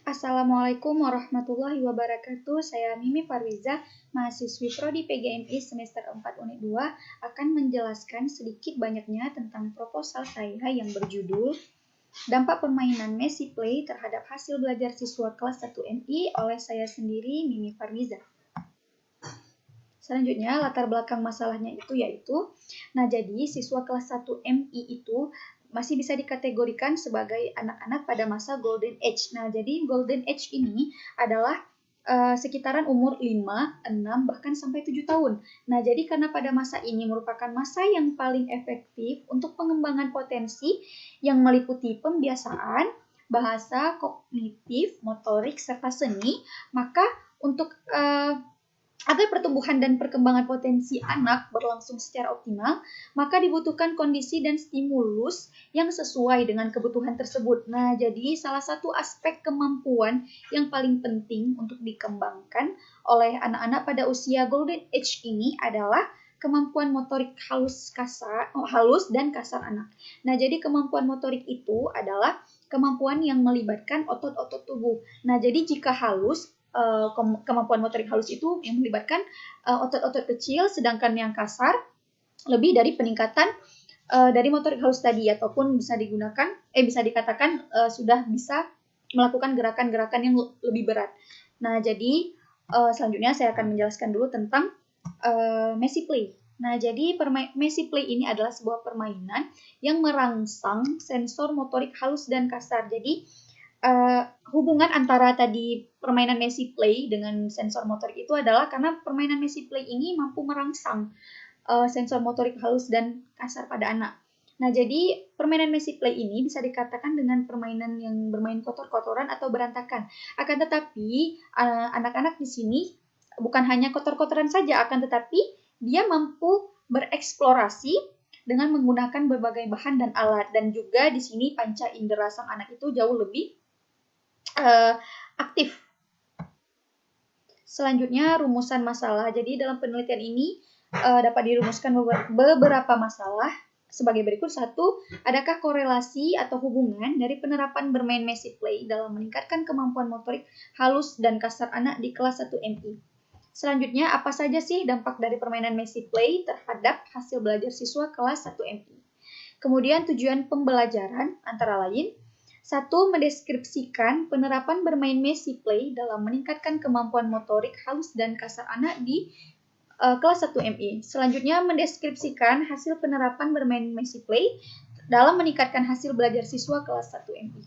Assalamualaikum warahmatullahi wabarakatuh. Saya Mimi Farwiza, mahasiswi Prodi PGMI semester 4 Unit 2, akan menjelaskan sedikit banyaknya tentang proposal saya yang berjudul Dampak Permainan Messy Play terhadap Hasil Belajar Siswa Kelas 1 MI oleh saya sendiri, Mimi Farwiza. Selanjutnya, latar belakang masalahnya yaitu, jadi siswa kelas 1 MI itu masih bisa dikategorikan sebagai anak-anak pada masa Golden Age. Jadi Golden Age ini adalah sekitaran umur 5, 6, bahkan sampai 7 tahun. Jadi karena pada masa ini merupakan masa yang paling efektif untuk pengembangan potensi yang meliputi pembiasaan, bahasa, kognitif, motorik, serta seni, maka untuk agar pertumbuhan dan perkembangan potensi anak berlangsung secara optimal, maka dibutuhkan kondisi dan stimulus yang sesuai dengan kebutuhan tersebut. Jadi salah satu aspek kemampuan yang paling penting untuk dikembangkan oleh anak-anak pada usia Golden Age ini adalah kemampuan motorik halus dan kasar anak. Jadi kemampuan motorik itu adalah kemampuan yang melibatkan otot-otot tubuh. Jadi jika halus, kemampuan motorik halus itu yang melibatkan otot-otot kecil, sedangkan yang kasar lebih dari peningkatan dari motorik halus tadi, ataupun bisa dikatakan sudah bisa melakukan gerakan-gerakan yang lebih berat. Jadi selanjutnya saya akan menjelaskan dulu tentang Messy Play. Jadi Messy Play ini adalah sebuah permainan yang merangsang sensor motorik halus dan kasar. Jadi hubungan antara tadi permainan Messy Play dengan sensor motorik itu adalah karena permainan Messy Play ini mampu merangsang sensor motorik halus dan kasar pada anak. Jadi permainan Messy Play ini bisa dikatakan dengan permainan yang bermain kotor-kotoran atau berantakan. Akan tetapi anak-anak di sini bukan hanya kotor-kotoran saja, akan tetapi dia mampu bereksplorasi dengan menggunakan berbagai bahan dan alat, dan juga di sini panca indera sang anak itu jauh lebih aktif. Selanjutnya, rumusan masalah. Jadi dalam penelitian ini dapat dirumuskan beberapa masalah sebagai berikut. 1. Adakah korelasi atau hubungan dari penerapan bermain Messy Play dalam meningkatkan kemampuan motorik halus dan kasar anak di kelas 1 MI? Selanjutnya, apa saja sih dampak dari permainan Messy Play terhadap hasil belajar siswa kelas 1 MI? Kemudian tujuan pembelajaran antara lain: 1. Mendeskripsikan penerapan bermain Messy Play dalam meningkatkan kemampuan motorik halus dan kasar anak di kelas 1 MI. Selanjutnya, mendeskripsikan hasil penerapan bermain Messy Play dalam meningkatkan hasil belajar siswa kelas 1 MI.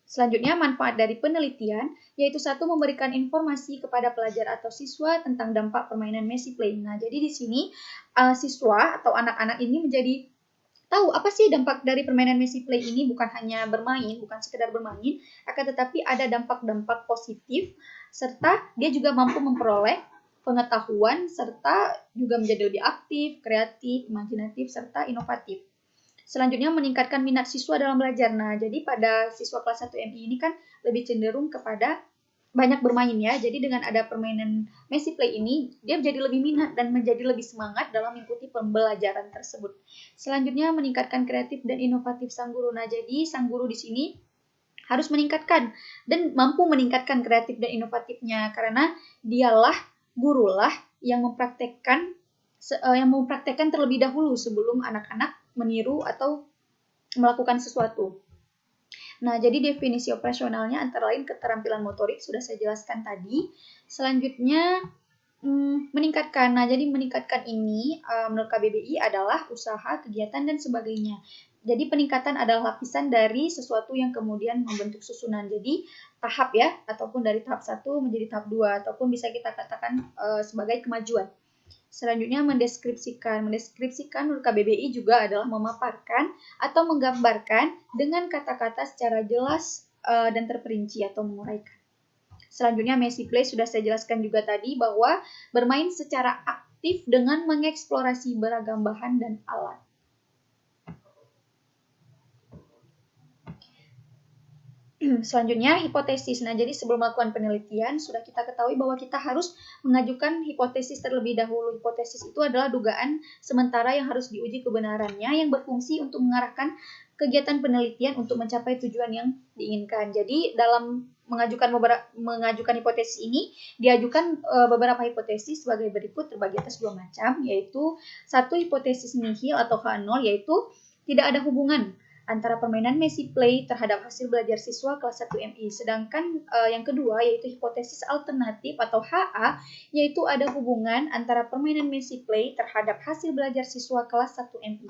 Selanjutnya, manfaat dari penelitian, yaitu 1. Memberikan informasi kepada pelajar atau siswa tentang dampak permainan Messy Play. Jadi di sini siswa atau anak-anak ini menjadi tahu apa sih dampak dari permainan Messy Play ini. Bukan hanya bermain, bukan sekedar bermain, akan tetapi ada dampak-dampak positif, serta dia juga mampu memperoleh pengetahuan, serta juga menjadi lebih aktif, kreatif, imajinatif, serta inovatif. Selanjutnya, meningkatkan minat siswa dalam belajar. Jadi pada siswa kelas 1 MI ini kan lebih cenderung kepada banyak bermain ya. Jadi dengan ada permainan Messy Play ini, dia menjadi lebih minat dan menjadi lebih semangat dalam mengikuti pembelajaran tersebut. Selanjutnya, meningkatkan kreatif dan inovatif sang guru. Jadi sang guru di sini harus meningkatkan dan mampu meningkatkan kreatif dan inovatifnya, karena dialah gurulah yang mempraktekkan terlebih dahulu sebelum anak-anak meniru atau melakukan sesuatu. Jadi definisi operasionalnya antara lain keterampilan motorik sudah saya jelaskan tadi. Selanjutnya, meningkatkan. Jadi meningkatkan ini menurut KBBI adalah usaha, kegiatan, dan sebagainya. Jadi peningkatan adalah lapisan dari sesuatu yang kemudian membentuk susunan. Jadi tahap ya, ataupun dari tahap 1 menjadi tahap 2, ataupun bisa kita katakan sebagai kemajuan. Selanjutnya, mendeskripsikan. Mendeskripsikan menurut KBBI juga adalah memaparkan atau menggambarkan dengan kata-kata secara jelas dan terperinci atau menguraikan. Selanjutnya, Messy Play sudah saya jelaskan juga tadi bahwa bermain secara aktif dengan mengeksplorasi beragam bahan dan alat. Selanjutnya, hipotesis. Jadi sebelum melakukan penelitian, sudah kita ketahui bahwa kita harus mengajukan hipotesis terlebih dahulu. Hipotesis itu adalah dugaan sementara yang harus diuji kebenarannya, yang berfungsi untuk mengarahkan kegiatan penelitian untuk mencapai tujuan yang diinginkan. Jadi dalam mengajukan hipotesis ini diajukan beberapa hipotesis sebagai berikut, terbagi atas 2 macam, yaitu satu hipotesis nihil atau H0, yaitu tidak ada hubungan antara permainan Messi Play terhadap hasil belajar siswa kelas 1 MI. Sedangkan yang kedua yaitu hipotesis alternatif atau HA, yaitu ada hubungan antara permainan Messi Play terhadap hasil belajar siswa kelas 1 MI.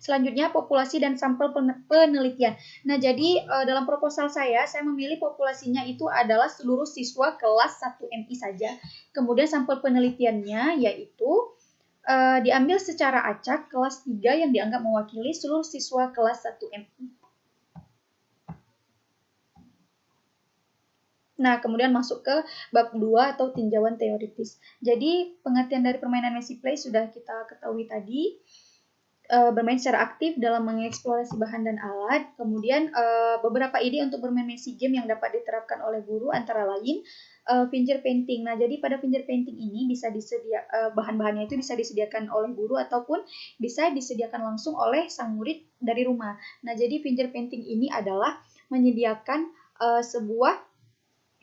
Selanjutnya populasi dan sampel penelitian. Nah, jadi dalam proposal saya memilih populasinya itu adalah seluruh siswa kelas 1 MI saja. Kemudian sampel penelitiannya yaitu diambil secara acak kelas 3 yang dianggap mewakili seluruh siswa kelas 1 MI. Nah, kemudian masuk ke bab 2 atau tinjauan teoritis. Jadi, pengertian dari permainan Messi Play sudah kita ketahui tadi. Bermain secara aktif dalam mengeksplorasi bahan dan alat. Kemudian beberapa ide untuk bermain Messi Game yang dapat diterapkan oleh guru antara lain finger painting. Nah, jadi pada finger painting ini bisa bahan-bahannya itu bisa disediakan oleh guru ataupun bisa disediakan langsung oleh sang murid dari rumah. Nah, jadi finger painting ini adalah menyediakan sebuah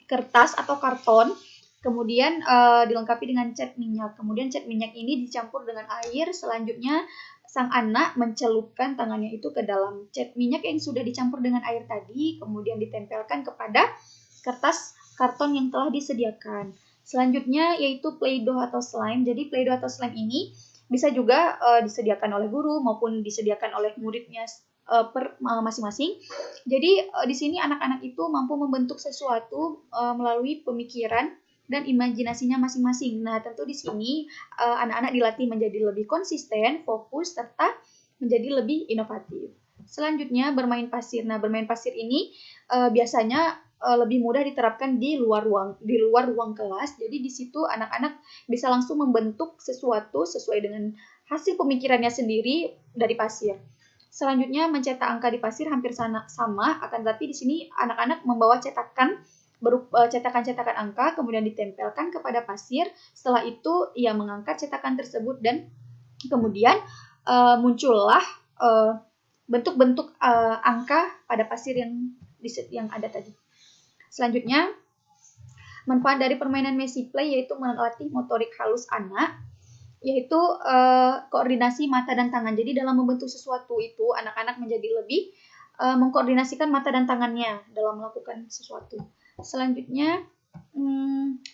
kertas atau karton, kemudian dilengkapi dengan cat minyak. Kemudian cat minyak ini dicampur dengan air. Selanjutnya sang anak mencelupkan tangannya itu ke dalam cat minyak yang sudah dicampur dengan air tadi, kemudian ditempelkan kepada kertas karton yang telah disediakan. Selanjutnya yaitu Play-Doh atau slime. Jadi Play-Doh atau slime ini bisa juga disediakan oleh guru maupun disediakan oleh muridnya masing-masing. Jadi di sini anak-anak itu mampu membentuk sesuatu melalui pemikiran dan imajinasinya masing-masing. Nah, tentu di sini anak-anak dilatih menjadi lebih konsisten, fokus, serta menjadi lebih inovatif. Selanjutnya bermain pasir. Nah, bermain pasir ini biasanya lebih mudah diterapkan di luar ruang kelas. Jadi di situ anak-anak bisa langsung membentuk sesuatu sesuai dengan hasil pemikirannya sendiri dari pasir. Selanjutnya mencetak angka di pasir hampir sama, akan tetapi di sini anak-anak membawa cetakan cetakan angka, kemudian ditempelkan kepada pasir. Setelah itu ia mengangkat cetakan tersebut dan kemudian muncullah bentuk-bentuk angka pada pasir yang ada tadi. Selanjutnya, manfaat dari permainan Messi Play yaitu melatih motorik halus anak, yaitu koordinasi mata dan tangan. Jadi dalam membentuk sesuatu itu anak-anak menjadi lebih mengkoordinasikan mata dan tangannya dalam melakukan sesuatu. Selanjutnya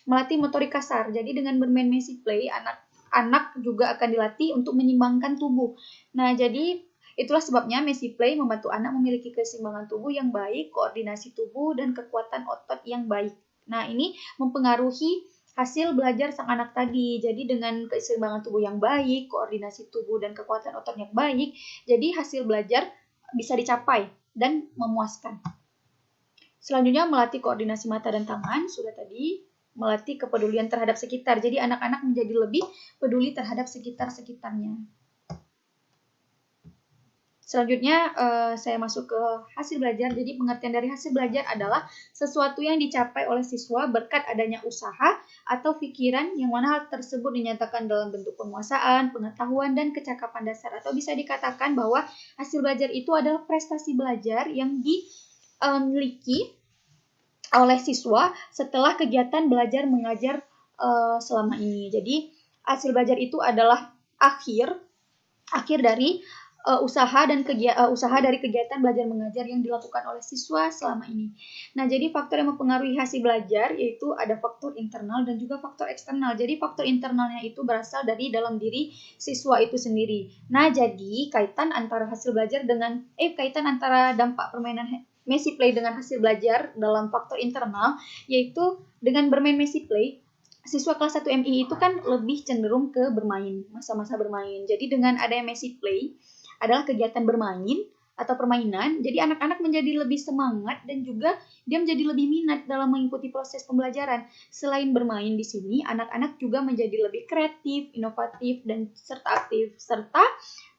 melatih motorik kasar. Jadi dengan bermain Messi Play anak-anak juga akan dilatih untuk menyeimbangkan tubuh. Nah, jadi itulah sebabnya Messi Play membantu anak memiliki keseimbangan tubuh yang baik, koordinasi tubuh dan kekuatan otot yang baik. Nah, ini mempengaruhi hasil belajar sang anak tadi. Jadi dengan keseimbangan tubuh yang baik, koordinasi tubuh dan kekuatan otot yang baik, jadi hasil belajar bisa dicapai dan memuaskan. Selanjutnya melatih koordinasi mata dan tangan, sudah tadi. Melatih kepedulian terhadap sekitar. Jadi anak-anak menjadi lebih peduli terhadap sekitar-sekitarnya. Selanjutnya saya masuk ke hasil belajar. Jadi pengertian dari hasil belajar adalah sesuatu yang dicapai oleh siswa berkat adanya usaha atau pikiran yang mana hal tersebut dinyatakan dalam bentuk penguasaan, pengetahuan, dan kecakapan dasar. Atau bisa dikatakan bahwa hasil belajar itu adalah prestasi belajar yang dimiliki oleh siswa setelah kegiatan belajar mengajar selama ini. Jadi hasil belajar itu adalah akhir dari usaha dari kegiatan belajar mengajar yang dilakukan oleh siswa selama ini. Nah, jadi faktor yang mempengaruhi hasil belajar yaitu ada faktor internal dan juga faktor eksternal. Jadi faktor internalnya itu berasal dari dalam diri siswa itu sendiri. Nah, jadi kaitan antara dampak permainan Messi Play dengan hasil belajar dalam faktor internal yaitu dengan bermain Messi Play, siswa kelas 1 MI itu kan lebih cenderung ke bermain, masa-masa bermain. Jadi dengan adanya Messi Play adalah kegiatan bermain atau permainan, jadi anak-anak menjadi lebih semangat dan juga dia menjadi lebih minat dalam mengikuti proses pembelajaran. Selain bermain di sini, anak-anak juga menjadi lebih kreatif, inovatif, dan serta aktif. Serta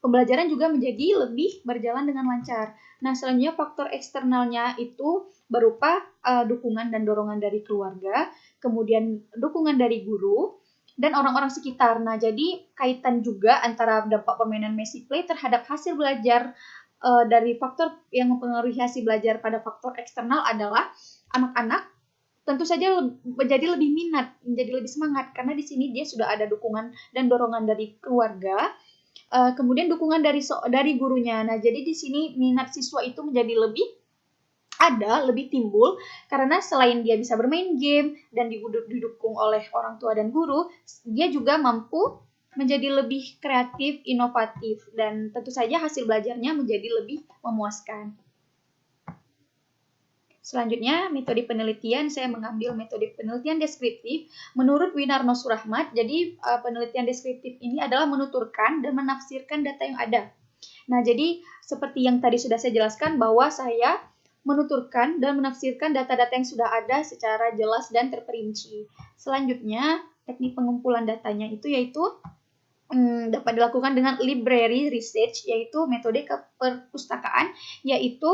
pembelajaran juga menjadi lebih berjalan dengan lancar. Nah, selanjutnya faktor eksternalnya itu berupa dukungan dan dorongan dari keluarga, kemudian dukungan dari guru, dan orang-orang sekitar. Nah, jadi kaitan juga antara dampak permainan Messi Play terhadap hasil belajar dari faktor yang mempengaruhi hasil belajar pada faktor eksternal adalah anak-anak tentu saja menjadi lebih minat, menjadi lebih semangat karena di sini dia sudah ada dukungan dan dorongan dari keluarga, kemudian dukungan dari gurunya. Nah, jadi di sini minat siswa itu menjadi lebih timbul karena selain dia bisa bermain game dan didukung oleh orang tua dan guru, dia juga mampu menjadi lebih kreatif, inovatif, dan tentu saja hasil belajarnya menjadi lebih memuaskan. Selanjutnya, metode penelitian, saya mengambil metode penelitian deskriptif menurut Winarno Surahmat. Jadi, penelitian deskriptif ini adalah menuturkan dan menafsirkan data yang ada. Nah, jadi seperti yang tadi sudah saya jelaskan bahwa saya menuturkan dan menafsirkan data-data yang sudah ada secara jelas dan terperinci. Selanjutnya, teknik pengumpulan datanya itu yaitu dapat dilakukan dengan library research, yaitu metode keperpustakaan, yaitu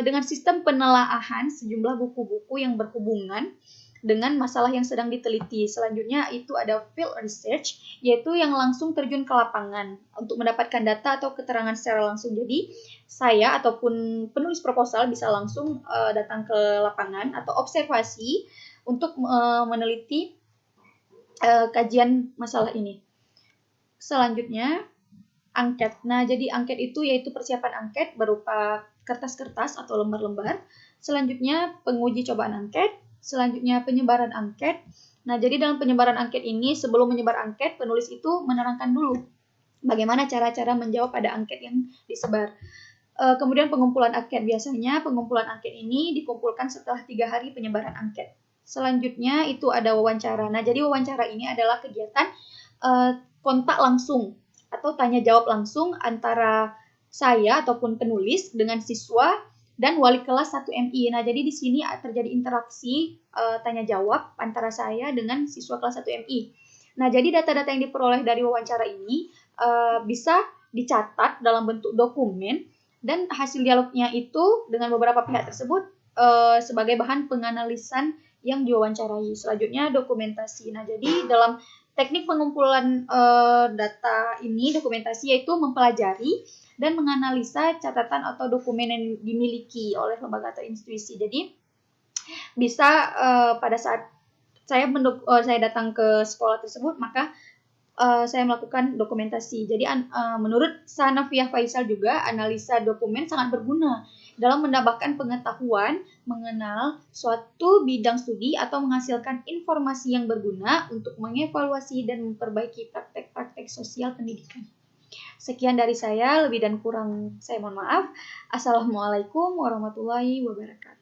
dengan sistem penelaahan sejumlah buku-buku yang berhubungan dengan masalah yang sedang diteliti. Selanjutnya itu ada field research, yaitu yang langsung terjun ke lapangan untuk mendapatkan data atau keterangan secara langsung. Jadi saya ataupun penulis proposal bisa langsung datang ke lapangan atau observasi untuk meneliti kajian masalah ini. Selanjutnya angket. Nah, jadi angket itu yaitu persiapan angket berupa kertas-kertas atau lembar-lembar. Selanjutnya penguji cobaan angket. Selanjutnya penyebaran angket. Nah, jadi dalam penyebaran angket ini, sebelum menyebar angket, penulis itu menerangkan dulu bagaimana cara-cara menjawab pada angket yang disebar. Kemudian pengumpulan angket. Biasanya pengumpulan angket ini dikumpulkan setelah 3 hari penyebaran angket. Selanjutnya itu ada wawancara. Nah, jadi wawancara ini adalah kegiatan kontak langsung atau tanya jawab langsung antara saya ataupun penulis dengan siswa dan wali kelas 1 MI. Nah, jadi di sini terjadi interaksi tanya jawab antara saya dengan siswa kelas 1 MI. Nah, jadi data-data yang diperoleh dari wawancara ini bisa dicatat dalam bentuk dokumen dan hasil dialognya itu dengan beberapa pihak tersebut sebagai bahan penganalisan yang diwawancarai. Selanjutnya dokumentasi. Nah, jadi dalam teknik pengumpulan data ini, dokumentasi, yaitu mempelajari dan menganalisa catatan atau dokumen yang dimiliki oleh lembaga atau institusi. Jadi bisa pada saat saya datang ke sekolah tersebut, maka saya melakukan dokumentasi. Jadi menurut Sanafiah Faisal juga, analisa dokumen sangat berguna dalam menambahkan pengetahuan mengenal suatu bidang studi atau menghasilkan informasi yang berguna untuk mengevaluasi dan memperbaiki praktek-praktek sosial pendidikan. Sekian dari saya, lebih dan kurang saya mohon maaf. Assalamualaikum warahmatullahi wabarakatuh.